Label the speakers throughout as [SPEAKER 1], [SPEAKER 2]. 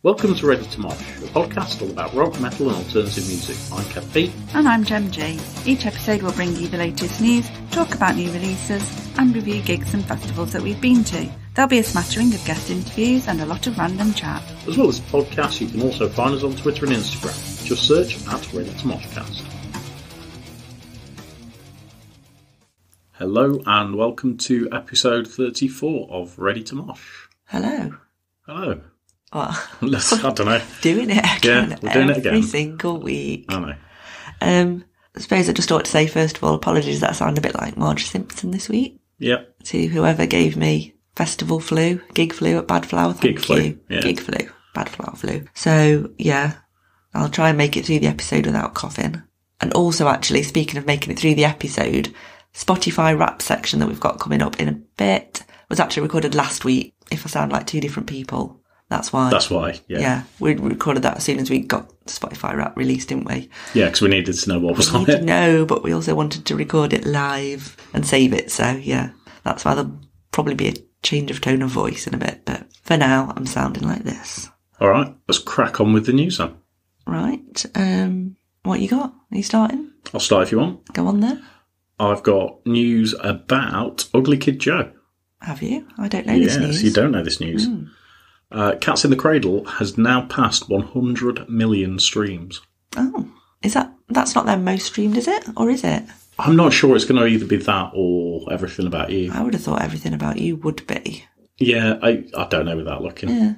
[SPEAKER 1] Welcome to Ready to Mosh, a podcast all about rock, metal and alternative music. I'm Kev P.
[SPEAKER 2] And I'm Gem G. Each episode will bring you the latest news, talk about new releases and review gigs and festivals that we've been to. There'll be a smattering of guest interviews and a lot of random chat.
[SPEAKER 1] As well as the podcast, you can also find us on Twitter and Instagram. Just search at Ready to Moshcast. Hello and welcome to episode 34 of Ready to Mosh.
[SPEAKER 2] Hello.
[SPEAKER 1] Hello.
[SPEAKER 2] What?
[SPEAKER 1] I don't know.
[SPEAKER 2] Doing it again.
[SPEAKER 1] Yeah, we're doing it again.
[SPEAKER 2] Every single week.
[SPEAKER 1] I know.
[SPEAKER 2] I suppose I just ought to say, first of all, apologies that I sound a bit like Marge Simpson this week.
[SPEAKER 1] Yep.
[SPEAKER 2] To whoever gave me festival flu, gig flu at Bad Flower. Thank
[SPEAKER 1] Gig flu,
[SPEAKER 2] you.
[SPEAKER 1] yeah.
[SPEAKER 2] Gig flu. Bad Flower flu. So, yeah, I'll try and make it through the episode without coughing. And also, actually, speaking of making it through the episode, Spotify rap section that we've got coming up in a bit was actually recorded last week. If I sound like two different people, that's why.
[SPEAKER 1] That's why, yeah.
[SPEAKER 2] Yeah, we recorded that as soon as we got Spotify rap released, didn't we?
[SPEAKER 1] Yeah, because we needed to know what was on it.
[SPEAKER 2] No, but we also wanted to record it live and save it. So, yeah, that's why there'll probably be a change of tone of voice in a bit. But for now, I'm sounding like this.
[SPEAKER 1] All right, let's crack on with the news then.
[SPEAKER 2] Right. What you got? Are you starting?
[SPEAKER 1] I'll start if you want.
[SPEAKER 2] Go on then.
[SPEAKER 1] I've got news about Ugly Kid Joe.
[SPEAKER 2] Have you? I don't know this news.
[SPEAKER 1] Yes, you don't know this news. Cats in the Cradle has now passed 100 million streams.
[SPEAKER 2] Oh, that's not their most streamed, is it? Or is it?
[SPEAKER 1] I'm not sure it's going to either be that or Everything About You.
[SPEAKER 2] I would have thought Everything About You would be.
[SPEAKER 1] Yeah, I don't know without looking.
[SPEAKER 2] Yeah.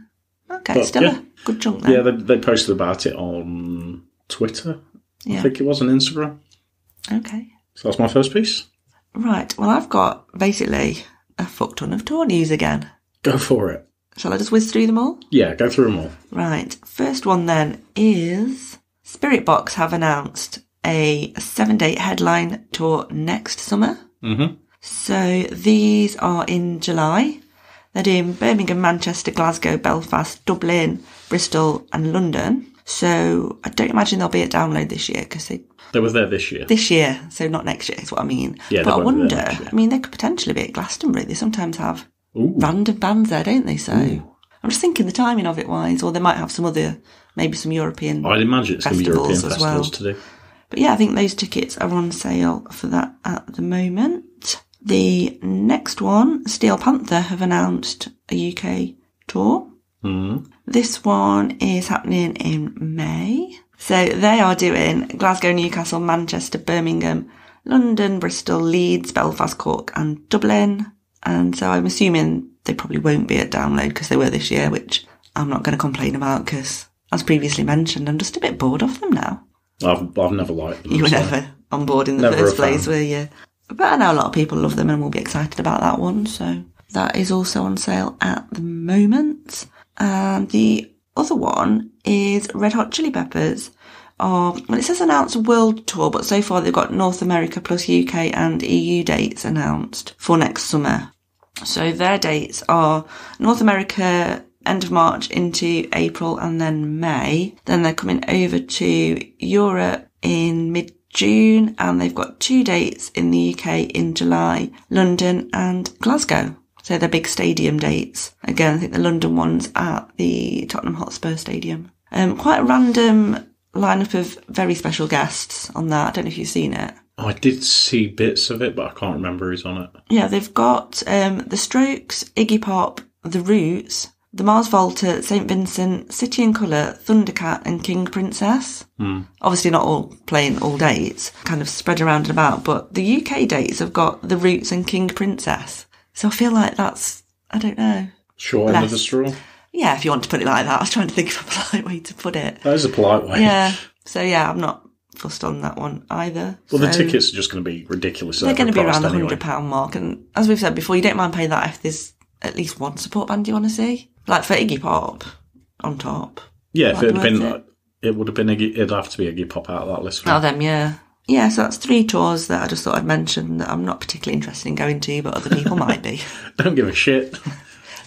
[SPEAKER 2] Okay,
[SPEAKER 1] But,
[SPEAKER 2] still
[SPEAKER 1] yeah.
[SPEAKER 2] a good chunk then.
[SPEAKER 1] Yeah, they posted about it on Twitter.
[SPEAKER 2] Yeah.
[SPEAKER 1] I think it was on Instagram.
[SPEAKER 2] Okay.
[SPEAKER 1] So that's my first piece.
[SPEAKER 2] Right, well, I've got basically a fuck ton of tour news again.
[SPEAKER 1] Go for it.
[SPEAKER 2] Shall I just whiz through them all?
[SPEAKER 1] Yeah, go through them all.
[SPEAKER 2] Right, first one then is Spirit Box have announced a 7-date headline tour next summer.
[SPEAKER 1] Mm-hmm.
[SPEAKER 2] So these are in July. They're doing Birmingham, Manchester, Glasgow, Belfast, Dublin, Bristol and London. So I don't imagine they'll be at Download this year because
[SPEAKER 1] They were there this year.
[SPEAKER 2] this year, so not next year is what I mean.
[SPEAKER 1] Yeah,
[SPEAKER 2] but I
[SPEAKER 1] they won't be
[SPEAKER 2] wonder,
[SPEAKER 1] there next year.
[SPEAKER 2] I mean, they could potentially be at Glastonbury. They sometimes have
[SPEAKER 1] Ooh.
[SPEAKER 2] random bands there, don't they? So
[SPEAKER 1] Ooh.
[SPEAKER 2] I'm just thinking the timing of it wise, or they might have some other, maybe some European
[SPEAKER 1] I'd imagine it's going to be European
[SPEAKER 2] festivals as well.
[SPEAKER 1] festivals to do.
[SPEAKER 2] But yeah, I think those tickets are on sale for that at the moment. The next one, Steel Panther have announced a UK tour.
[SPEAKER 1] Mm.
[SPEAKER 2] This one is happening in May. So they are doing Glasgow, Newcastle, Manchester, Birmingham, London, Bristol, Leeds, Belfast, Cork and Dublin. And so I'm assuming they probably won't be at Download because they were this year, which I'm not going to complain about because, as previously mentioned, I'm just a bit bored of them now.
[SPEAKER 1] I've never liked them.
[SPEAKER 2] You were
[SPEAKER 1] so-
[SPEAKER 2] never on board in the
[SPEAKER 1] Never
[SPEAKER 2] first
[SPEAKER 1] a fan.
[SPEAKER 2] place, were you? But I know a lot of people love them and will be excited about that one. So that is also on sale at the moment. And the other one is Red Hot Chili Peppers. Well, it says announced world tour, but so far they've got North America plus UK and EU dates announced for next summer. So their dates are North America end of March into April and then May. Then they're coming over to Europe in mid-June and they've got 2 dates in the UK in July, London and Glasgow. So they're big stadium dates. Again, I think the London one's at the Tottenham Hotspur Stadium. Quite a random lineup of very special guests on that. I don't know if you've seen it.
[SPEAKER 1] I did see bits of it, but I can't remember who's on it.
[SPEAKER 2] Yeah, they've got The Strokes, Iggy Pop, The Roots, the Mars Volta, St Vincent, City and Colour, Thundercat and King Princess. Obviously not all playing all dates, kind of spread around and about, but the UK dates have got The Roots and King Princess. So I feel like that's, I don't know.
[SPEAKER 1] Short end of the straw.
[SPEAKER 2] Yeah, if you want to put it like that. I was trying to think of a polite way to put it.
[SPEAKER 1] That is a polite way.
[SPEAKER 2] Yeah. So yeah, I'm not fussed on that one either.
[SPEAKER 1] Well, the
[SPEAKER 2] So
[SPEAKER 1] tickets are just going to be ridiculous.
[SPEAKER 2] they're going to be around the
[SPEAKER 1] anyway.
[SPEAKER 2] £100 mark. And as we've said before, you don't mind paying that if there's at least one support band you want to see. Like for Iggy Pop on top.
[SPEAKER 1] Yeah, if it had
[SPEAKER 2] Might be
[SPEAKER 1] been,
[SPEAKER 2] worth
[SPEAKER 1] it would have been Iggy. It'd have to be Iggy Pop out of that list.
[SPEAKER 2] Oh, them, yeah. Yeah, so that's 3 tours that I just thought I'd mention that I'm not particularly interested in going to, but other people might be.
[SPEAKER 1] Don't give a shit.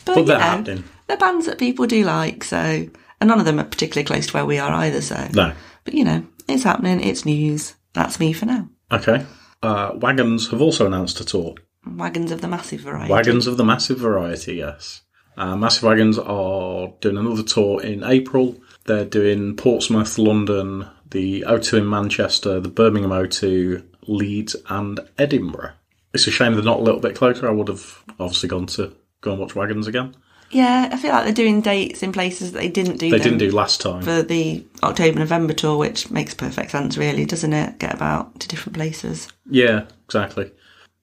[SPEAKER 2] But
[SPEAKER 1] But
[SPEAKER 2] you
[SPEAKER 1] they're
[SPEAKER 2] know,
[SPEAKER 1] happening.
[SPEAKER 2] they're bands that people do like, so... And none of them are particularly close to where we are either, so...
[SPEAKER 1] No.
[SPEAKER 2] But, you know, it's happening, it's news. That's me for now.
[SPEAKER 1] Okay. Wagons have also announced a tour.
[SPEAKER 2] Wagons of the massive variety.
[SPEAKER 1] Wagons of the Massive Variety, yes. Massive Wagons are doing another tour in April. They're doing Portsmouth, London, the O2 in Manchester, the Birmingham O2, Leeds and Edinburgh. It's a shame they're not a little bit closer. I would have obviously gone and watch Wagons again.
[SPEAKER 2] Yeah, I feel like they're doing dates in places that they didn't do.
[SPEAKER 1] They didn't do last time.
[SPEAKER 2] For the October-November tour, which makes perfect sense, really, doesn't it? Get about to different places.
[SPEAKER 1] Yeah, exactly.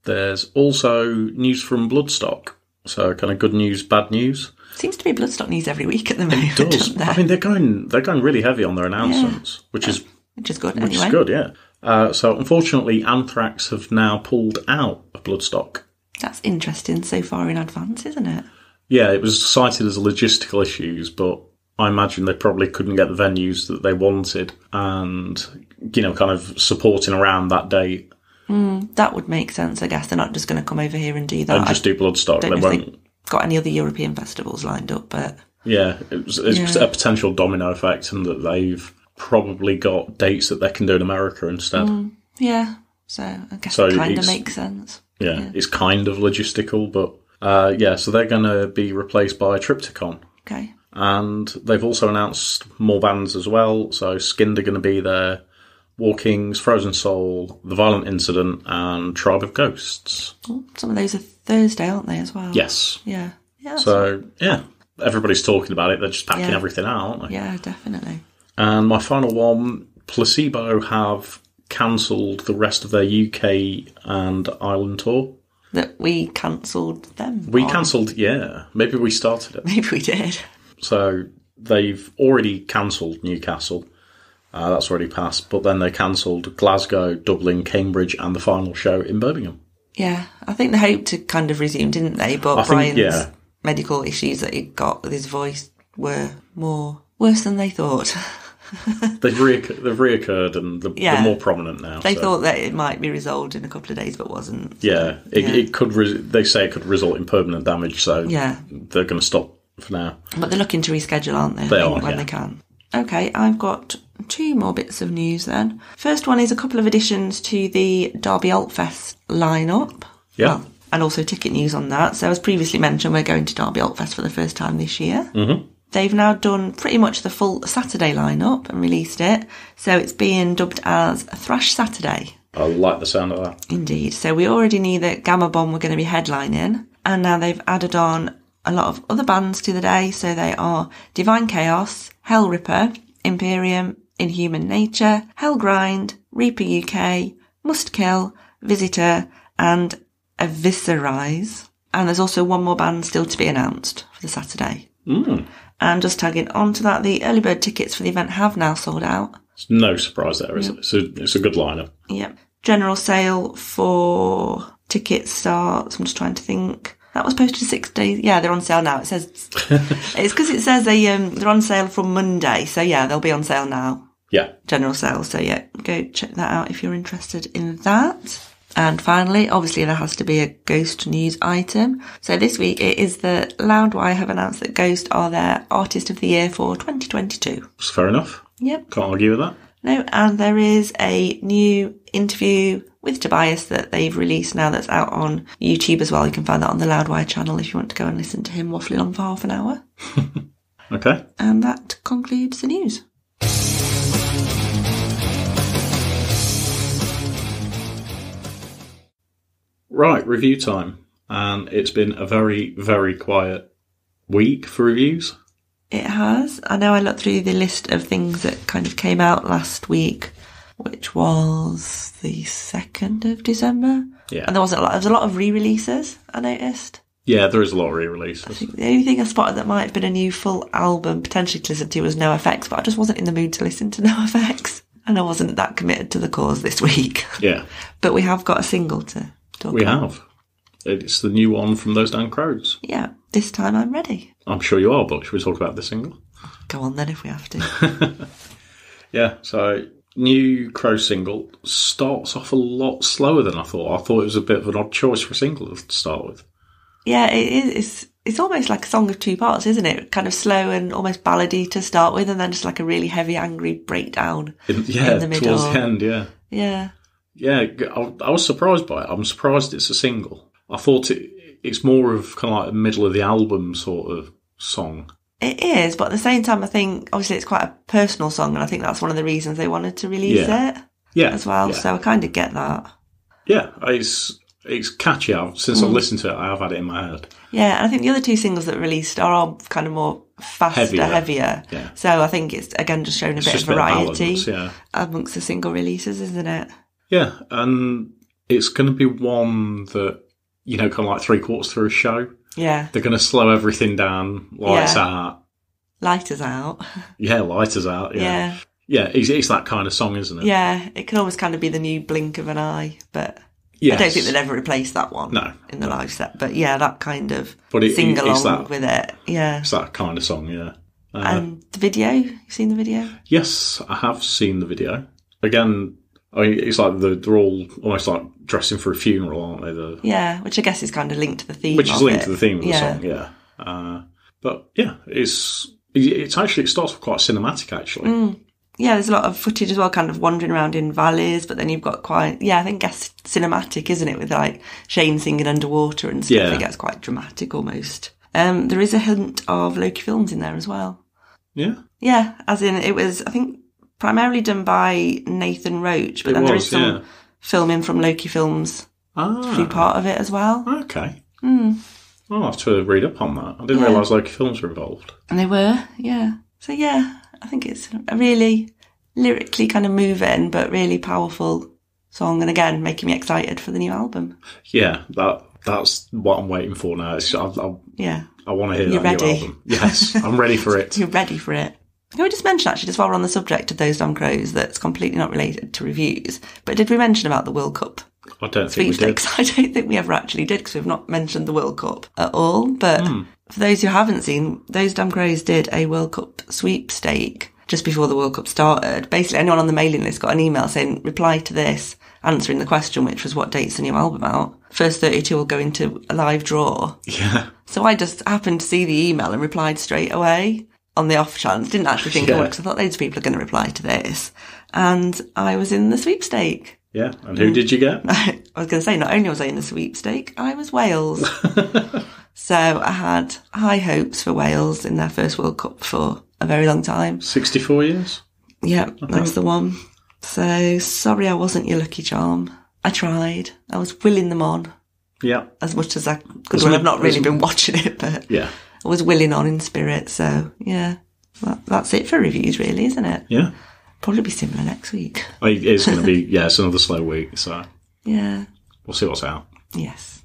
[SPEAKER 1] There's also news from Bloodstock. So kind of good news, bad news.
[SPEAKER 2] Seems to be Bloodstock news every week at the moment.
[SPEAKER 1] It does. I mean, they're going really heavy on their announcements, which is
[SPEAKER 2] good.
[SPEAKER 1] Which is good, yeah. So unfortunately, Anthrax have now pulled out of Bloodstock.
[SPEAKER 2] That's interesting. So far in advance, isn't it?
[SPEAKER 1] Yeah, it was cited as logistical issues, but I imagine they probably couldn't get the venues that they wanted, and kind of supporting around that date.
[SPEAKER 2] That would make sense, I guess. They're not just going to come over here and do that.
[SPEAKER 1] And just do Bloodstock.
[SPEAKER 2] They won't. Got any other European festivals lined up, but...
[SPEAKER 1] Yeah, it's a potential domino effect, and that they've probably got dates that they can do in America instead.
[SPEAKER 2] Yeah, so I guess it kind of makes sense.
[SPEAKER 1] Yeah, it's kind of logistical, but so they're going to be replaced by Triptychon.
[SPEAKER 2] Okay.
[SPEAKER 1] And they've also announced more bands as well, so Skinned are going to be there, War Kings, Frozen Soul, The Violent Incident, and Tribe of Ghosts.
[SPEAKER 2] Oh, some of those are Thursday, aren't they, as well?
[SPEAKER 1] Yes.
[SPEAKER 2] Yeah.
[SPEAKER 1] So, everybody's talking about it. They're just packing everything out, aren't they?
[SPEAKER 2] Yeah, definitely.
[SPEAKER 1] And my final one, Placebo have cancelled the rest of their UK and Ireland tour.
[SPEAKER 2] That we cancelled them?
[SPEAKER 1] We cancelled, yeah. Maybe we started it.
[SPEAKER 2] Maybe we did.
[SPEAKER 1] So they've already cancelled Newcastle. That's already passed. But then they cancelled Glasgow, Dublin, Cambridge, and the final show in Birmingham.
[SPEAKER 2] Yeah, I think they hoped to kind of resume, didn't they? But Brian's medical issues that he got with his voice were worse than they thought.
[SPEAKER 1] They've reoccurred, and they're more prominent now.
[SPEAKER 2] They thought that it might be resolved in a couple of days, but wasn't.
[SPEAKER 1] Yeah, it could. They say it could result in permanent damage, so they're going to stop for now.
[SPEAKER 2] But they're looking to reschedule, aren't they? When they can. Okay, I've got 2 more bits of news then. First one is a couple of additions to the Derby Altfest lineup.
[SPEAKER 1] Yeah.
[SPEAKER 2] Well, and also ticket news on that. So as previously mentioned, we're going to Derby Altfest for the first time this year. Mm-hmm. They've now done pretty much the full Saturday lineup and released it. So it's being dubbed as Thrash Saturday.
[SPEAKER 1] I like the sound of that.
[SPEAKER 2] Indeed. So we already knew that Gamma Bomb were going to be headlining, and now they've added on a lot of other bands to the day. So they are Divine Chaos, Hell Ripper, Imperium, Inhuman Nature, Hellgrind, Reaper UK, Must Kill, Visitor, and Eviscerize. And there's also one more band still to be announced for the Saturday. And just tagging on to that, the early bird tickets for the event have now sold out.
[SPEAKER 1] It's no surprise there, is it? It's a good lineup.
[SPEAKER 2] Yep. General sale for tickets starts, I'm just trying to think. That was posted 6 days. Yeah, they're on sale now. It says it's because it says they're on sale from Monday. So yeah, they'll be on sale now.
[SPEAKER 1] Yeah.
[SPEAKER 2] General sale. So yeah, go check that out if you're interested in that. And finally, obviously there has to be a Ghost news item. So this week it is that Loudwire have announced that Ghost are their Artist of the Year for 2022.
[SPEAKER 1] It's fair enough.
[SPEAKER 2] Yep.
[SPEAKER 1] Can't argue with that.
[SPEAKER 2] No, and there is a new interview with Tobias that they've released now that's out on YouTube as well. You can find that on the Loudwire channel if you want to go and listen to him waffling on for half an hour.
[SPEAKER 1] Okay.
[SPEAKER 2] And that concludes the news.
[SPEAKER 1] Right, review time. And it's been a very, very quiet week for reviews.
[SPEAKER 2] It has. I know I looked through the list of things that kind of came out last week, which was the 2nd of December.
[SPEAKER 1] Yeah.
[SPEAKER 2] And there was a lot of re-releases, I noticed.
[SPEAKER 1] Yeah, there is a lot of re-releases.
[SPEAKER 2] I think the only thing I spotted that might have been a new full album potentially to listen to was NoFX, but I just wasn't in the mood to listen to NoFX. And I wasn't that committed to the cause this week.
[SPEAKER 1] Yeah.
[SPEAKER 2] But we have got a single to talk about.
[SPEAKER 1] We have. It's the new one from Those Damn Crows.
[SPEAKER 2] Yeah, this time I'm ready.
[SPEAKER 1] I'm sure you are, but should we talk about the single?
[SPEAKER 2] Go on then if we have to.
[SPEAKER 1] Yeah, so new Crow single starts off a lot slower than I thought. I thought it was a bit of an odd choice for a single to start with.
[SPEAKER 2] Yeah, it is. It's almost like a song of 2 parts, isn't it? Kind of slow and almost ballady to start with, and then just like a really heavy, angry breakdown in the middle.
[SPEAKER 1] Towards the end, yeah.
[SPEAKER 2] Yeah.
[SPEAKER 1] Yeah, I was surprised by it. I'm surprised it's a single. I thought it's more of kind of like a middle of the album sort of song.
[SPEAKER 2] It is, but at the same time, I think obviously it's quite a personal song, and I think that's one of the reasons they wanted to release it as well.
[SPEAKER 1] Yeah.
[SPEAKER 2] So I kind of get that.
[SPEAKER 1] Yeah, it's catchy. Since I've listened to it, I have had it in my head.
[SPEAKER 2] Yeah, and I think the other two singles that were released are all kind of more faster, heavier.
[SPEAKER 1] Yeah.
[SPEAKER 2] So I think it's, again, just showing a bit of variety amongst the single releases, isn't it?
[SPEAKER 1] Yeah, and it's going to be one that, you know, kind of like 3/4 through a show.
[SPEAKER 2] Yeah.
[SPEAKER 1] They're going to slow everything down, lights out.
[SPEAKER 2] Lighters out.
[SPEAKER 1] Yeah, lighters out, yeah. Yeah, it's that kind of song, isn't it?
[SPEAKER 2] Yeah, it can almost kind of be the new blink of an eye, but I don't think they'd ever replace that one in the live set. But yeah, that kind of sing-along with it, yeah.
[SPEAKER 1] It's that kind of song, yeah.
[SPEAKER 2] And the video, you seen the video?
[SPEAKER 1] Yes, I have seen the video. Again, I mean, it's like they're all almost like dressing for a funeral, aren't they?
[SPEAKER 2] Yeah, which I guess is kind of linked to the theme.
[SPEAKER 1] Which is linked to the theme of the song, yeah. But yeah, it's actually, it starts off quite cinematic, actually.
[SPEAKER 2] Yeah, there's a lot of footage as well, kind of wandering around in valleys, but then you've got I guess cinematic, isn't it? With like Shane singing underwater and stuff. It gets quite dramatic almost. There is a hint of Loki Films in there as well.
[SPEAKER 1] Yeah?
[SPEAKER 2] Yeah, as in it was, I think, primarily done by Nathan Roach, but then there is some filming from Loki Films through part of it as well.
[SPEAKER 1] Okay. I'll have to read up on that. I didn't realise Loki Films were involved.
[SPEAKER 2] And they were, yeah. So yeah, I think it's a really lyrically kind of moving but really powerful song, and again, making me excited for the new album. Yeah,
[SPEAKER 1] that's what I'm waiting for now. I want to hear
[SPEAKER 2] You're
[SPEAKER 1] that
[SPEAKER 2] ready.
[SPEAKER 1] new album. Yes, I'm ready for it.
[SPEAKER 2] You're ready for it. Can we just mention, actually, just while we're on the subject of Those Damn Crows, that's completely not related to reviews, but did we mention about the World Cup?
[SPEAKER 1] I don't think we did.
[SPEAKER 2] I don't think we ever actually did, because we've not mentioned the World Cup at all. But for those who haven't seen, Those Damn Crows did a World Cup sweepstake just before the World Cup started. Basically, anyone on the mailing list got an email saying, reply to this, answering the question, which was, what date's the new album out? First 32 will go into a live draw.
[SPEAKER 1] Yeah.
[SPEAKER 2] So I just happened to see the email and replied straight away on the off chance. Didn't actually think I would, because I thought loads of people are going to reply to this. And I was in the sweepstake.
[SPEAKER 1] Yeah, and who did you get?
[SPEAKER 2] I was going to say, not only was I in the sweepstake, I was Wales. So I had high hopes for Wales in their first World Cup for a very long time.
[SPEAKER 1] 64 years?
[SPEAKER 2] Yeah, that's the one. So sorry I wasn't your lucky charm. I tried. I was willing them on.
[SPEAKER 1] Yeah.
[SPEAKER 2] As much as I could. Well, I've not really been watching it, but I was willing on in spirit. So yeah, that's it for reviews, really, isn't it?
[SPEAKER 1] Yeah.
[SPEAKER 2] Probably be similar next week.
[SPEAKER 1] It's going to be, it's another slow week, so.
[SPEAKER 2] Yeah.
[SPEAKER 1] We'll see what's out.
[SPEAKER 2] Yes.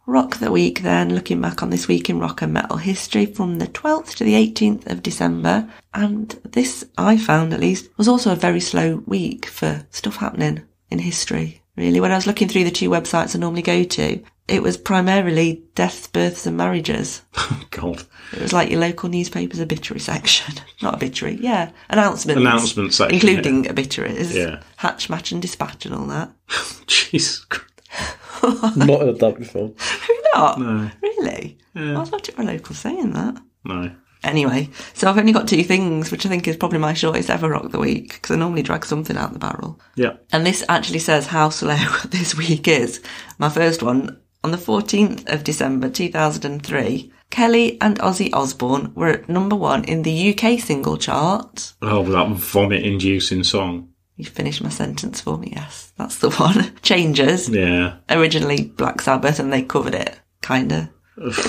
[SPEAKER 2] Rock the week then, looking back on this week in rock and metal history from the 12th to the 18th of December. And this, I found at least, was also a very slow week for stuff happening in history, really. When I was looking through the two websites I normally go to, it was primarily deaths, births and marriages.
[SPEAKER 1] Oh, God.
[SPEAKER 2] It was like your local newspaper's obituary section. Not obituary, announcements.
[SPEAKER 1] Announcement section.
[SPEAKER 2] Including obituaries.
[SPEAKER 1] Yeah.
[SPEAKER 2] Hatch, match and dispatch and all that.
[SPEAKER 1] Jesus Christ. Not heard that before.
[SPEAKER 2] Have you not?
[SPEAKER 1] No.
[SPEAKER 2] Really?
[SPEAKER 1] Yeah.
[SPEAKER 2] I thought it were local saying that.
[SPEAKER 1] No.
[SPEAKER 2] Anyway, so I've only got two things, which I think is probably my shortest ever rock the week, because I normally drag something out the barrel.
[SPEAKER 1] Yeah.
[SPEAKER 2] And this actually says how slow this week is. My first one, on the 14th of December 2003, Kelly and Ozzy Osbourne were at number 1 in the UK single chart.
[SPEAKER 1] Oh, that vomit-inducing song.
[SPEAKER 2] You finished my sentence for me, yes. That's the one. Changes.
[SPEAKER 1] Yeah.
[SPEAKER 2] Originally Black Sabbath, and they covered it, kind of.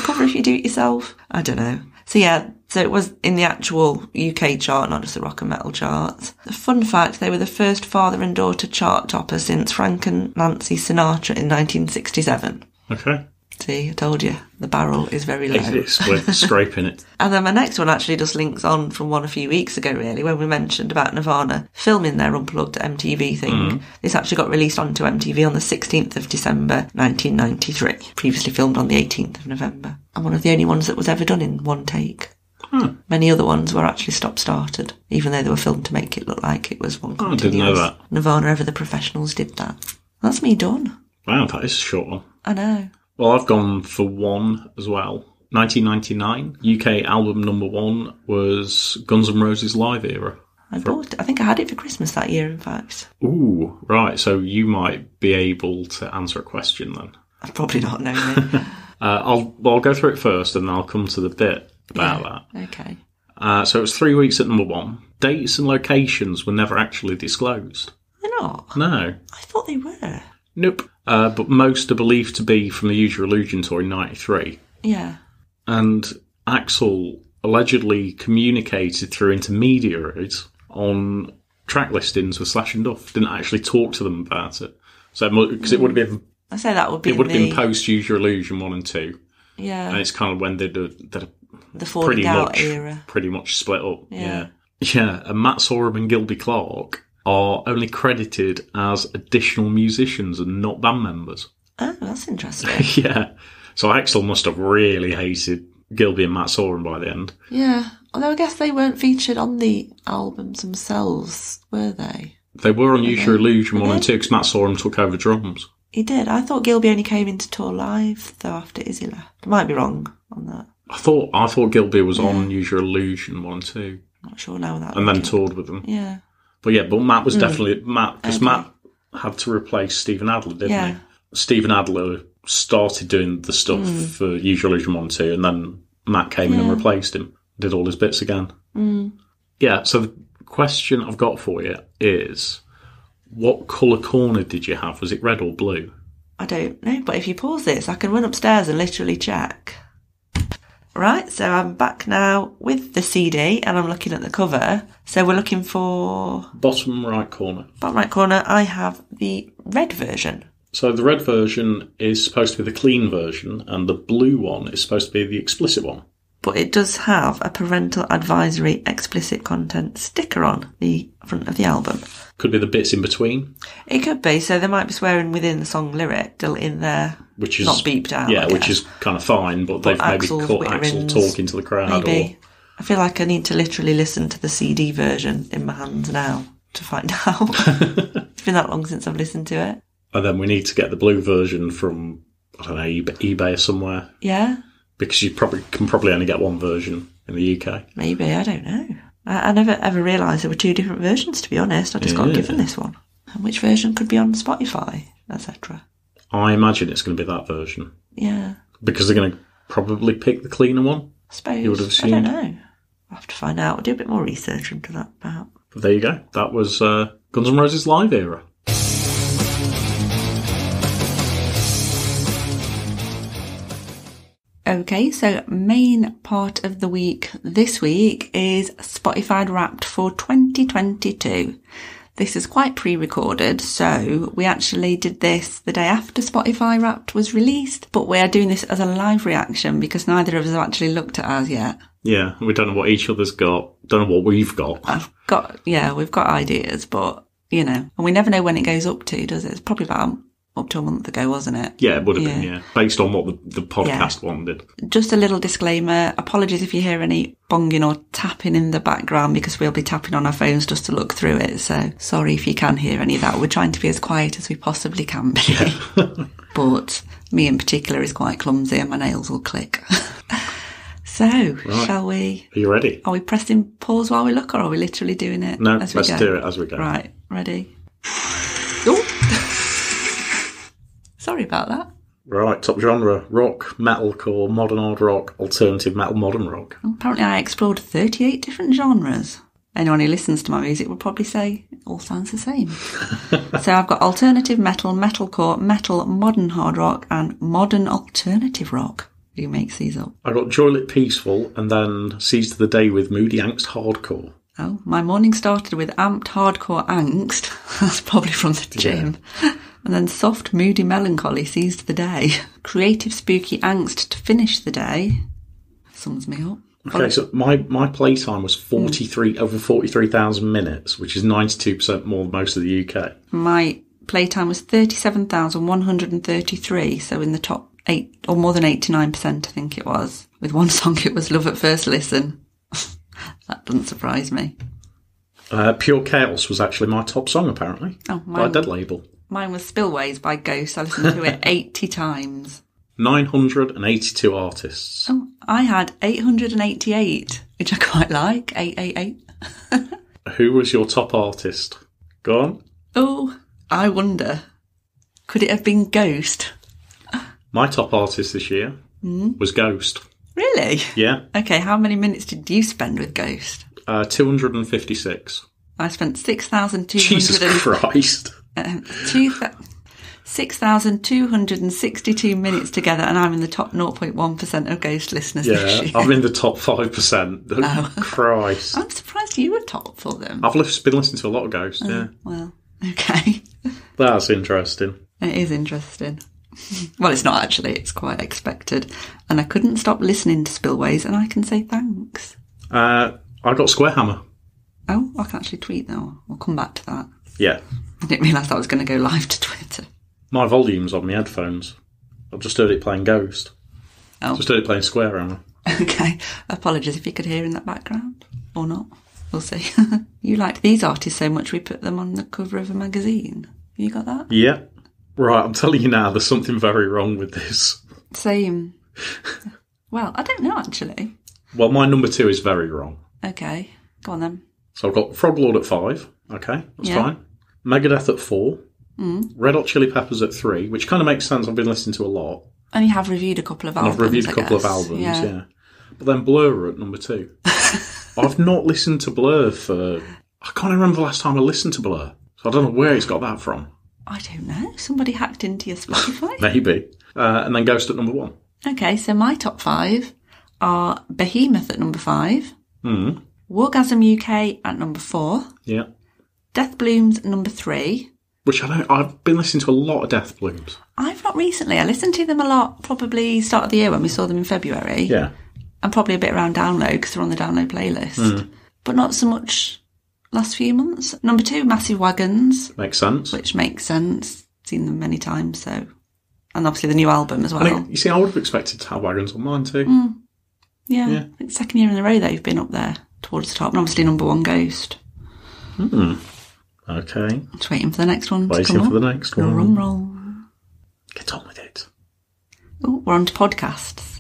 [SPEAKER 2] Cover if you do it yourself. I don't know. So yeah, so it was in the actual UK chart, not just the rock and metal chart. The fun fact, they were the first father and daughter chart topper since Frank and Nancy Sinatra in 1967.
[SPEAKER 1] Okay.
[SPEAKER 2] See, I told you, the barrel is very low.
[SPEAKER 1] We're scraping it.
[SPEAKER 2] And then my next one actually just links on from one a few weeks ago, really, when we mentioned about Nirvana filming their Unplugged MTV thing. This actually got released onto MTV on the 16th of December 1993, previously filmed on the 18th of November. And one of the only ones that was ever done in one take. Many other ones were actually stop-started, even though they were filmed to make it look like it was one continuous.
[SPEAKER 1] I didn't know that.
[SPEAKER 2] Nirvana, ever the professionals, did that. That's me done.
[SPEAKER 1] Wow, that is a short one.
[SPEAKER 2] I know.
[SPEAKER 1] Well, I've gone for one as well. 1999, UK album number 1 was Guns N' Roses Live Era.
[SPEAKER 2] I bought it. I think I had it for Christmas that year, in fact.
[SPEAKER 1] Ooh, right. So you might be able to answer a question then.
[SPEAKER 2] I've probably not known it.
[SPEAKER 1] I'll go through it first, and then I'll come to the bit about that.
[SPEAKER 2] Okay.
[SPEAKER 1] So it was 3 weeks at number 1. Dates and locations were never actually disclosed.
[SPEAKER 2] They're not?
[SPEAKER 1] No.
[SPEAKER 2] I thought they were.
[SPEAKER 1] Nope. But most are believed to be from the Use Your Illusion tour in 93.
[SPEAKER 2] Yeah.
[SPEAKER 1] And Axl allegedly communicated through intermediaries on track listings with Slash and Duff. Didn't actually talk to them about it. So, because it would have been...
[SPEAKER 2] I say that would be
[SPEAKER 1] been post Use Your Illusion 1 and 2.
[SPEAKER 2] Yeah.
[SPEAKER 1] And it's kind of when they'd
[SPEAKER 2] the falling out era.
[SPEAKER 1] Pretty much split up.
[SPEAKER 2] Yeah.
[SPEAKER 1] Yeah, and Matt Sorum and Gilby Clarke are only credited as additional musicians and not band members.
[SPEAKER 2] Oh, that's interesting.
[SPEAKER 1] Yeah. So Axl must have really hated Gilby and Matt Sorum by the end.
[SPEAKER 2] Yeah. Although I guess they weren't featured on the albums themselves, were they?
[SPEAKER 1] They were on Use Your Illusion 1 and 2 because Matt Sorum took over drums.
[SPEAKER 2] He did. I thought Gilby only came into tour live, though, after Izzy left. I might be wrong on that.
[SPEAKER 1] I thought Gilby was on Use Your Illusion 1 and 2.
[SPEAKER 2] Not sure now that.
[SPEAKER 1] And then toured with them.
[SPEAKER 2] Yeah.
[SPEAKER 1] But Matt was definitely... Because Matt had to replace Steven Adler, didn't he? Steven Adler started doing the stuff for Use Your Illusion 1 and 2, and then Matt came in and replaced him. Did all his bits again. Yeah, so the question I've got for you is, what colour corner did you have? Was it red or blue?
[SPEAKER 2] I don't know, but if you pause this, I can run upstairs and literally check. Right, so I'm back now with the CD, and I'm looking at the cover. So we're looking for...
[SPEAKER 1] Bottom right corner.
[SPEAKER 2] Bottom right corner, I have the red version.
[SPEAKER 1] So the red version is supposed to be the clean version, and the blue one is supposed to be the explicit one.
[SPEAKER 2] But it does have a parental advisory explicit content sticker on the front of the album.
[SPEAKER 1] Could be the bits in between.
[SPEAKER 2] It could be, so they might be swearing within the song lyric, still in there,
[SPEAKER 1] which is
[SPEAKER 2] not beeped out.
[SPEAKER 1] Yeah, which is kind of fine, but they've maybe caught Axl talking to the crowd.
[SPEAKER 2] Maybe. I feel like I need to literally listen to the CD version in my hands now to find out. It's been that long since I've listened to it.
[SPEAKER 1] And then we need to get the blue version from, I don't know, eBay or somewhere.
[SPEAKER 2] Yeah.
[SPEAKER 1] Because you can probably only get one version in the UK.
[SPEAKER 2] Maybe, I don't know. I never ever realised there were two different versions, to be honest. I just got given this one. And which version could be on Spotify, etc.?
[SPEAKER 1] I imagine it's going to be that version.
[SPEAKER 2] Yeah.
[SPEAKER 1] Because they're going to probably pick the cleaner one.
[SPEAKER 2] I suppose.
[SPEAKER 1] You would have assumed.
[SPEAKER 2] I don't know. I'll have to find out. I'll do a bit more research into that, perhaps.
[SPEAKER 1] But there you go. That was Guns N' Roses live era.
[SPEAKER 2] Okay, so main part of the week this week is Spotify Wrapped for 2022. This is quite pre-recorded, so we actually did this the day after Spotify Wrapped was released, but we are doing this as a live reaction because neither of us have actually looked at ours yet.
[SPEAKER 1] Yeah, we don't know what each other's got, don't know what we've got.
[SPEAKER 2] We've got ideas, but, and we never know when it goes up to, does it? It's probably about up to a month ago, wasn't it?
[SPEAKER 1] Yeah, it would have been, yeah. Based on what the podcast one did.
[SPEAKER 2] Just a little disclaimer. Apologies if you hear any bonging or tapping in the background because we'll be tapping on our phones just to look through it. So sorry if you can hear any of that. We're trying to be as quiet as we possibly can be. Yeah. But me in particular is quite clumsy and my nails will click. So, right. Shall we...
[SPEAKER 1] Are you ready?
[SPEAKER 2] Are we pressing pause while we look or are we literally doing it
[SPEAKER 1] as we go? No, let's do it as we go.
[SPEAKER 2] Right, ready? Oh! Sorry about that.
[SPEAKER 1] Right, top genre, rock, metalcore, modern hard rock, alternative metal, modern rock.
[SPEAKER 2] Apparently I explored 38 different genres. Anyone who listens to my music will probably say it all sounds the same. So I've got alternative metal, metalcore, metal, modern hard rock and modern alternative rock. Who makes these up?
[SPEAKER 1] I got Joy Lit Peaceful and then Seized the Day with Moody Angst Hardcore.
[SPEAKER 2] Oh, my morning started with amped hardcore angst. That's probably from the gym. Yeah. And then soft, moody melancholy seized the day. Creative, spooky angst to finish the day. Sums me up.
[SPEAKER 1] Okay, so my playtime was over 43,000 minutes, which is 92% more than most of the UK.
[SPEAKER 2] My playtime was 37,133, so in the top 8, or more than 89%, I think it was. With one song, it was Love at First Listen. That doesn't surprise me.
[SPEAKER 1] Pure Chaos was actually my top song, apparently. Oh, by Dead Label.
[SPEAKER 2] Mine was Spillways by Ghost. I listened to it 80 times.
[SPEAKER 1] 982 artists.
[SPEAKER 2] Oh, I had 888, which I quite like. 888.
[SPEAKER 1] Who was your top artist? Go on.
[SPEAKER 2] Oh, I wonder. Could it have been Ghost?
[SPEAKER 1] My top artist this year was Ghost.
[SPEAKER 2] Really?
[SPEAKER 1] Yeah.
[SPEAKER 2] Okay, how many minutes did you spend with Ghost?
[SPEAKER 1] 256.
[SPEAKER 2] I spent 6,200.
[SPEAKER 1] Jesus Christ.
[SPEAKER 2] 6,262 minutes together, and I'm in the top 0.1% of Ghost listeners this year.
[SPEAKER 1] I'm in the top 5%.
[SPEAKER 2] Oh.
[SPEAKER 1] Christ.
[SPEAKER 2] I'm surprised you were top for them.
[SPEAKER 1] I've been listening to a lot of Ghost, yeah.
[SPEAKER 2] Well, okay.
[SPEAKER 1] That's interesting.
[SPEAKER 2] It is interesting. Well, it's not actually. It's quite expected. And I couldn't stop listening to Spillways, and I can say thanks.
[SPEAKER 1] I got Squarehammer.
[SPEAKER 2] Oh, I can actually tweet now. We'll come back to that.
[SPEAKER 1] Yeah.
[SPEAKER 2] I didn't realise I was going to go live to Twitter.
[SPEAKER 1] My volume's on my headphones. I've just heard it playing Ghost.
[SPEAKER 2] Oh.
[SPEAKER 1] Just heard it playing Squarehammer.
[SPEAKER 2] Okay. Apologies if you could hear in that background. Or not. We'll see. You liked these artists so much we put them on the cover of a magazine. You got that?
[SPEAKER 1] Yeah. Right, I'm telling you now, there's something very wrong with this.
[SPEAKER 2] Same. Well, I don't know, actually.
[SPEAKER 1] Well, my number 2 is very wrong.
[SPEAKER 2] Okay. Go on, then.
[SPEAKER 1] So I've got Froglord at 5. Okay, that's
[SPEAKER 2] Yeah.
[SPEAKER 1] fine. Megadeth at 4. Red Hot Chili Peppers at 3, which kind of makes sense. I've been listening to a lot.
[SPEAKER 2] And you have reviewed a couple of
[SPEAKER 1] And
[SPEAKER 2] albums,
[SPEAKER 1] I've reviewed a couple of
[SPEAKER 2] guess.
[SPEAKER 1] albums, yeah. But then Blur at number 2. I've not listened to Blur for... I can't remember the last time I listened to Blur. So I don't know where he's got that from.
[SPEAKER 2] I don't know. Somebody hacked into your Spotify?
[SPEAKER 1] Maybe. And then Ghost at number 1.
[SPEAKER 2] Okay, so my top 5 are Behemoth at number 5,
[SPEAKER 1] Mm.
[SPEAKER 2] Wargasm UK at number 4,
[SPEAKER 1] Yeah.
[SPEAKER 2] Death Blooms at number 3.
[SPEAKER 1] Which I've been listening to a lot of Death Blooms.
[SPEAKER 2] I've not recently. I listened to them a lot, probably start of the year when we saw them in February.
[SPEAKER 1] Yeah.
[SPEAKER 2] And probably a bit around download because they're on the download playlist. But not so much last few months. Number 2, Massive Wagons,
[SPEAKER 1] Makes sense.
[SPEAKER 2] which makes sense. Seen them many times, so. And obviously the new album as well.
[SPEAKER 1] You see, I would have expected to have Wagons on mine too.
[SPEAKER 2] Yeah,
[SPEAKER 1] Yeah.
[SPEAKER 2] I think second year in a row they've been up there towards the top. And obviously number 1, Ghost.
[SPEAKER 1] Okay.
[SPEAKER 2] Just waiting for the next one to
[SPEAKER 1] Waiting
[SPEAKER 2] come
[SPEAKER 1] for
[SPEAKER 2] up.
[SPEAKER 1] the next one.
[SPEAKER 2] Drum roll.
[SPEAKER 1] Get on with it.
[SPEAKER 2] Oh, we're on to podcasts.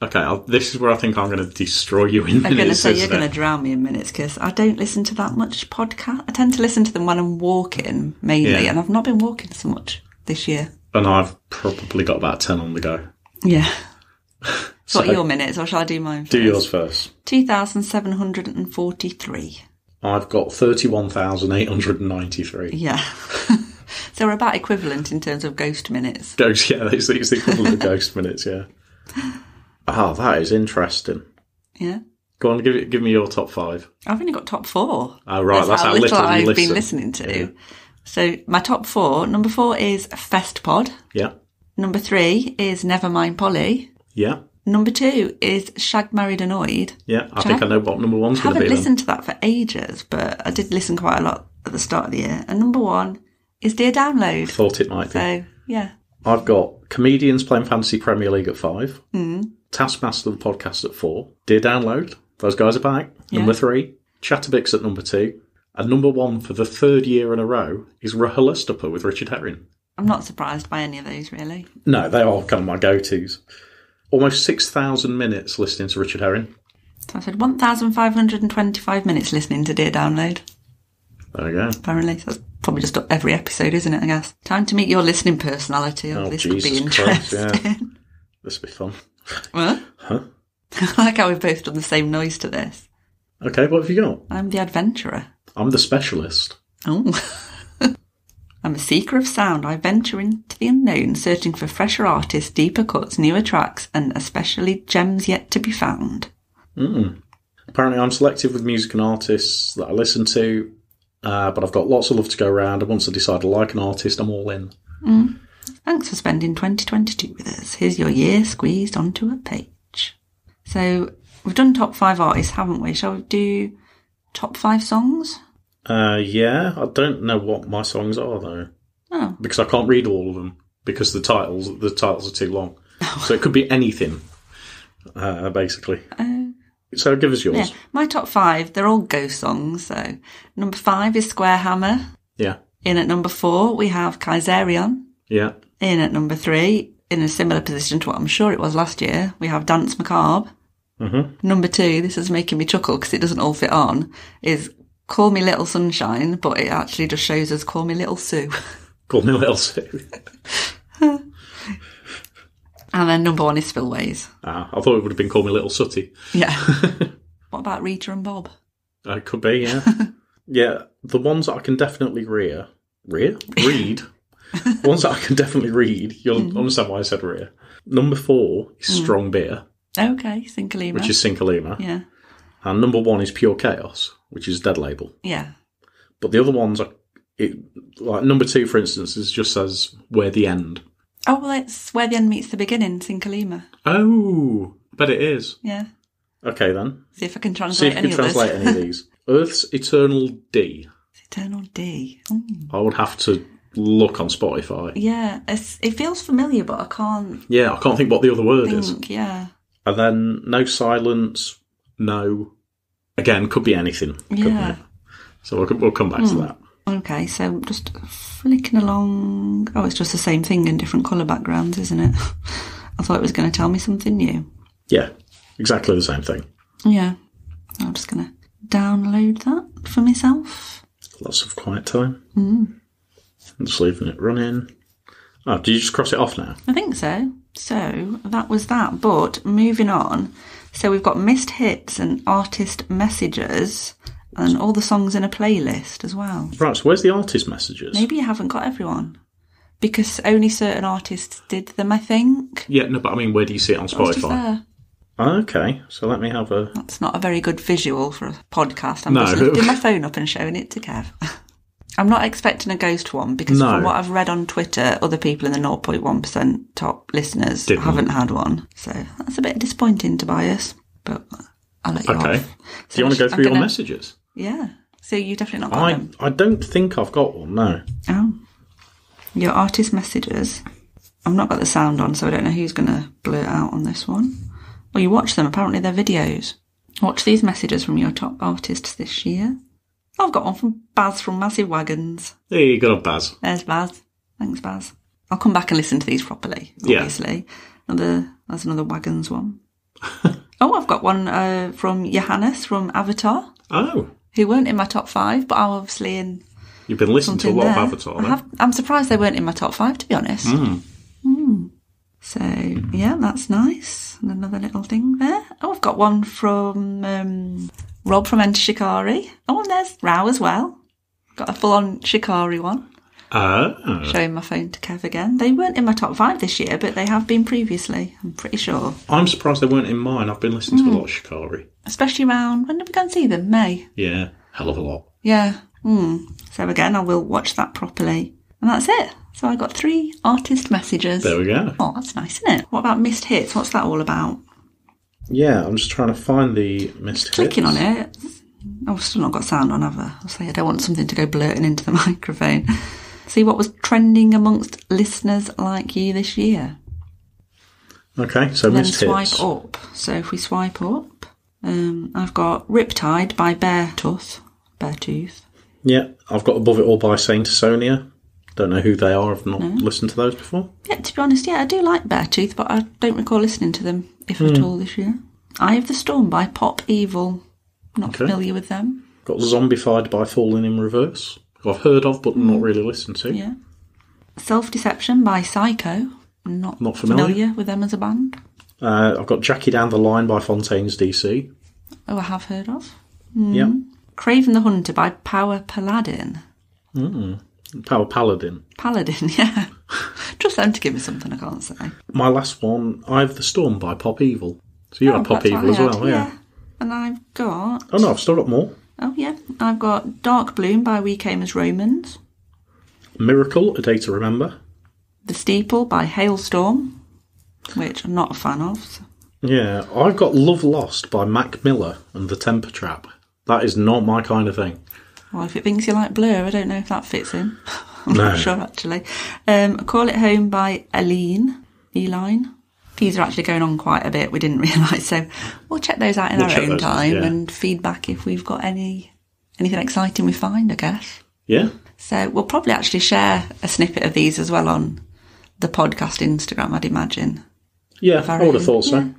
[SPEAKER 1] Okay, this is where I think I'm going to destroy you in minutes.
[SPEAKER 2] I'm going to say you're
[SPEAKER 1] isn't
[SPEAKER 2] going to
[SPEAKER 1] it?
[SPEAKER 2] drown me in minutes because I don't listen to that much podcast. I tend to listen to them when I'm walking mainly,
[SPEAKER 1] Yeah.
[SPEAKER 2] and I've not been walking so much this year.
[SPEAKER 1] And I've probably got about 10 on the go.
[SPEAKER 2] Yeah. So what
[SPEAKER 1] So-
[SPEAKER 2] are your minutes, or shall I do mine first?
[SPEAKER 1] Do yours first.
[SPEAKER 2] 2,743.
[SPEAKER 1] I've got 31,893.
[SPEAKER 2] Yeah. So we're about equivalent in terms of ghost minutes.
[SPEAKER 1] Ghost, yeah, it's the equivalent of Ghost minutes, yeah. Oh, that is interesting.
[SPEAKER 2] Yeah.
[SPEAKER 1] Go on, give me your top 5.
[SPEAKER 2] I've only got top 4.
[SPEAKER 1] Oh, right, that's how little you
[SPEAKER 2] I've
[SPEAKER 1] listen.
[SPEAKER 2] been listening to.
[SPEAKER 1] Yeah.
[SPEAKER 2] So my top 4, number 4 is Festpod.
[SPEAKER 1] Yeah,
[SPEAKER 2] Number 3 is Nevermind Polly.
[SPEAKER 1] yeah,
[SPEAKER 2] Number 2 is Shag Married Annoyed.
[SPEAKER 1] yeah. I think I know what number 1's
[SPEAKER 2] I
[SPEAKER 1] going to
[SPEAKER 2] haven't
[SPEAKER 1] be.
[SPEAKER 2] listened to that for ages, but I did listen quite a lot at the start of the year. And number 1 is Dear Download.
[SPEAKER 1] Thought it might be.
[SPEAKER 2] So, yeah.
[SPEAKER 1] I've got Comedians Playing Fantasy Premier League at 5. Taskmaster the Podcast at 4. Dear Download, those guys are back.
[SPEAKER 2] Yeah.
[SPEAKER 1] Number 3. Chatterbix at number 2. And number 1 for the 3rd year in a row is RHLSTP with Richard Herring.
[SPEAKER 2] I'm not surprised by any of those, really.
[SPEAKER 1] No, they are kind of my go-tos. Almost 6,000 minutes listening to Richard Herring.
[SPEAKER 2] So I said 1,525 minutes listening to Dear Download,
[SPEAKER 1] There we go.
[SPEAKER 2] apparently. So that's probably just every episode, isn't it, I guess? Time to meet your listening personality.
[SPEAKER 1] Oh,
[SPEAKER 2] This could be
[SPEAKER 1] Jesus Christ,
[SPEAKER 2] interesting.
[SPEAKER 1] yeah. This will be fun.
[SPEAKER 2] What?
[SPEAKER 1] Huh?
[SPEAKER 2] I like how we've both done the same noise to this.
[SPEAKER 1] Okay, what have you got?
[SPEAKER 2] I'm the adventurer.
[SPEAKER 1] I'm the specialist.
[SPEAKER 2] Oh. I'm a seeker of sound. I venture into the unknown, searching for fresher artists, deeper cuts, newer tracks, and especially gems yet to be found.
[SPEAKER 1] Apparently I'm selective with music and artists that I listen to, but I've got lots of love to go around, and once I decide I like an artist, I'm all in.
[SPEAKER 2] Thanks for spending 2022 with us. Here's your year squeezed onto a page. So, we've done top 5 artists, haven't we? Shall we do top 5 songs?
[SPEAKER 1] Yeah, I don't know what my songs are, though.
[SPEAKER 2] Oh.
[SPEAKER 1] Because I can't read all of them, because the titles are too long. So it could be anything, basically. So give us yours.
[SPEAKER 2] Yeah, my top 5, they're all ghost songs. So, number 5 is Squarehammer.
[SPEAKER 1] Yeah,
[SPEAKER 2] In at number 4, we have Kaiserion.
[SPEAKER 1] yeah,
[SPEAKER 2] In at number 3, in a similar position to what I'm sure it was last year, we have Dance Macabre.
[SPEAKER 1] Mm-hmm.
[SPEAKER 2] Number 2, this is making me chuckle because it doesn't all fit on, is Call Me Little Sunshine, but it actually just shows us Call Me Little Sue.
[SPEAKER 1] Call Me Little Sue.
[SPEAKER 2] And then number 1 is Spillways.
[SPEAKER 1] I thought it would have been Call Me Little Sooty.
[SPEAKER 2] Yeah. What about Rita and Bob?
[SPEAKER 1] It could be, yeah. Yeah, the ones that I can definitely read. The ones that I can definitely read. You'll understand why I said rear. Number 4 is Strong Beer.
[SPEAKER 2] Okay, Sinkalima.
[SPEAKER 1] Which is Sinkalima.
[SPEAKER 2] Yeah.
[SPEAKER 1] And number 1 is Pure Chaos, which is Dead Label.
[SPEAKER 2] Yeah.
[SPEAKER 1] But the other ones are, like number 2, for instance, is just says Where the End.
[SPEAKER 2] Oh, well, it's Where the End Meets the Beginning, Sinkalima.
[SPEAKER 1] Oh, but it is.
[SPEAKER 2] Yeah.
[SPEAKER 1] Okay, then.
[SPEAKER 2] See if I can translate any of
[SPEAKER 1] these. Earth's Eternal D.
[SPEAKER 2] Eternal D.
[SPEAKER 1] I would have to look on Spotify.
[SPEAKER 2] Yeah, it feels familiar, but I can't.
[SPEAKER 1] Yeah, I can't think what the other word is.
[SPEAKER 2] Yeah.
[SPEAKER 1] And then No Silence, No. Again, could be anything.
[SPEAKER 2] Yeah.
[SPEAKER 1] It? So we'll come back to that.
[SPEAKER 2] Okay, so just flicking along. Oh, it's just the same thing in different colour backgrounds, isn't it? I thought it was going to tell me something new.
[SPEAKER 1] Yeah, exactly the same thing.
[SPEAKER 2] Yeah. I'm just going to download that for myself.
[SPEAKER 1] Lots of quiet time. I'm just leaving it running. Oh, did you just cross it off now?
[SPEAKER 2] I think so. So that was that. But moving on. So we've got missed hits and artist messages and all the songs in a playlist as well.
[SPEAKER 1] Right, so where's the artist messages?
[SPEAKER 2] Maybe you haven't got everyone. Because only certain artists did them, I think.
[SPEAKER 1] Yeah, no, but I mean, where do you see it on Spotify? Okay, so let me have a...
[SPEAKER 2] That's not a very good visual for a podcast. I'm just lifting my phone up and showing it to Kev. I'm not expecting a ghost one because from what I've read on Twitter, other people in the 0.1% top listeners haven't had one. So that's a bit disappointing, Tobias. But I'll let you off.
[SPEAKER 1] Okay. Do you want to go through your messages?
[SPEAKER 2] Yeah. So you definitely not got them?
[SPEAKER 1] I don't think I've got one, no.
[SPEAKER 2] Oh. Your artist messages. I've not got the sound on, so I don't know who's going to blurt out on this one. Well, you watch them. Apparently they're videos. Watch these messages from your top artists this year. I've got one from Baz from Massive Wagons.
[SPEAKER 1] There you go, Baz.
[SPEAKER 2] There's Baz. Thanks, Baz. I'll come back and listen to these properly, obviously. Yeah. There's another Wagons one. Oh, I've got one from Johannes from Avatar.
[SPEAKER 1] Oh.
[SPEAKER 2] Who weren't in my top 5, but I'm obviously in...
[SPEAKER 1] You've been listening to a lot of Avatar, then?
[SPEAKER 2] I'm surprised they weren't in my top 5, to be honest. So, yeah, that's nice. And another little thing there. Oh, I've got one from Rob from Enter Shikari. Oh, and there's Rao as well. Got a full-on Shikari one. Showing my phone to Kev again. They weren't in my top 5 this year, but they have been previously, I'm pretty sure.
[SPEAKER 1] I'm surprised they weren't in mine. I've been listening to a lot of Shikari.
[SPEAKER 2] Especially around, when did we go and see them? May?
[SPEAKER 1] Yeah, hell of a lot.
[SPEAKER 2] Yeah. So again, I will watch that properly. And that's it. So I got 3 artist messages.
[SPEAKER 1] There we go.
[SPEAKER 2] Oh, that's nice, isn't it? What about missed hits? What's that all about?
[SPEAKER 1] Yeah, I'm just trying to find the missed hits.
[SPEAKER 2] Clicking on it. I've still not got sound on, have I? I'll say I don't want something to go blurting into the microphone. See what was trending amongst listeners like you this year.
[SPEAKER 1] Okay, so missed hits.
[SPEAKER 2] Then swipe up. So if we swipe up, I've got Riptide by Beartooth.
[SPEAKER 1] Yeah, I've got Above It All by Saint Sonia. Don't know who they are. I've not listened to those before.
[SPEAKER 2] Yeah, to be honest, I do like Beartooth, but I don't recall listening to them, if at all, this year. Eye of the Storm by Pop Evil. Not familiar with them.
[SPEAKER 1] Got Zombified by Falling in Reverse. I've heard of, but not really listened to.
[SPEAKER 2] Yeah. Self-Deception by Psycho. Not familiar with them as a band.
[SPEAKER 1] I've got Jackie Down the Line by Fontaines DC.
[SPEAKER 2] Oh, I have heard of.
[SPEAKER 1] Yeah.
[SPEAKER 2] Craven the Hunter by Power Paladin.
[SPEAKER 1] Power Paladin.
[SPEAKER 2] Paladin, yeah. Just them to give me something I can't say.
[SPEAKER 1] My last one, Eye of the Storm by Pop Evil. So you had Pop Evil as well, yeah.
[SPEAKER 2] And I've got...
[SPEAKER 1] Oh no, I've still got more.
[SPEAKER 2] Oh yeah, I've got Dark Bloom by We Came as Romans.
[SPEAKER 1] Miracle, A Day to Remember.
[SPEAKER 2] The Steeple by Hailstorm, which I'm not a fan of. So.
[SPEAKER 1] Yeah, I've got Love Lost by Mac Miller and The Temper Trap. That is not my kind of thing.
[SPEAKER 2] Well, if it thinks you like Blur, I don't know if that fits in. I'm not sure, actually. Call It Home by Eline. These are actually going on quite a bit, we didn't realise. So we'll check those out in our own time and feedback if we've got anything exciting we find, I guess. Yeah. So we'll probably actually share a snippet of these as well on the podcast Instagram, I'd imagine.
[SPEAKER 1] Yeah, I would have thought so. Yeah.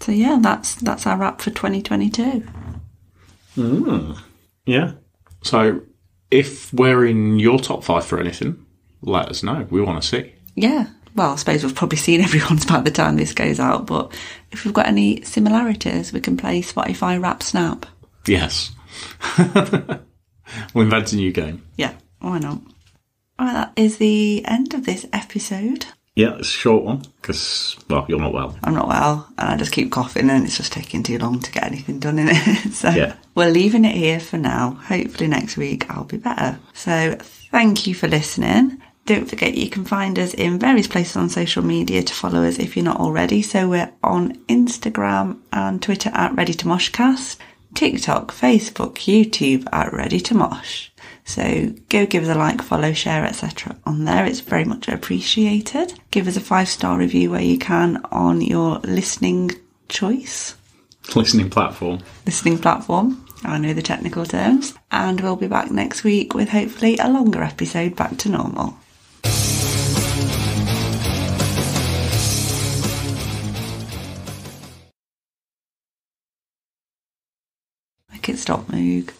[SPEAKER 2] So yeah, that's our wrap for 2022.
[SPEAKER 1] Yeah. So if we're in your top 5 for anything, let us know. We want to see.
[SPEAKER 2] Yeah. Well, I suppose we've probably seen everyone's by the time this goes out, but if we've got any similarities, we can play Spotify Rap Snap.
[SPEAKER 1] Yes. We'll invent a new game.
[SPEAKER 2] Yeah, why not? Right, that is the end of this episode.
[SPEAKER 1] Yeah, it's a short one because, well, you're not well.
[SPEAKER 2] I'm not well, and I just keep coughing, and it's just taking too long to get anything done in it. So
[SPEAKER 1] Yeah.
[SPEAKER 2] we're leaving it here for now. Hopefully next week I'll be better. So thank you for listening. Don't forget you can find us in various places on social media to follow us if you're not already. So we're on Instagram and Twitter at Ready to Moshcast, TikTok, Facebook, YouTube at Ready to Mosh. So go give us a like, follow, share, etc. on there. It's very much appreciated. Give us a 5-star review where you can on your listening choice.
[SPEAKER 1] Listening platform.
[SPEAKER 2] Listening platform. I know the technical terms. And we'll be back next week with hopefully a longer episode back to normal. Make it stop, Moog.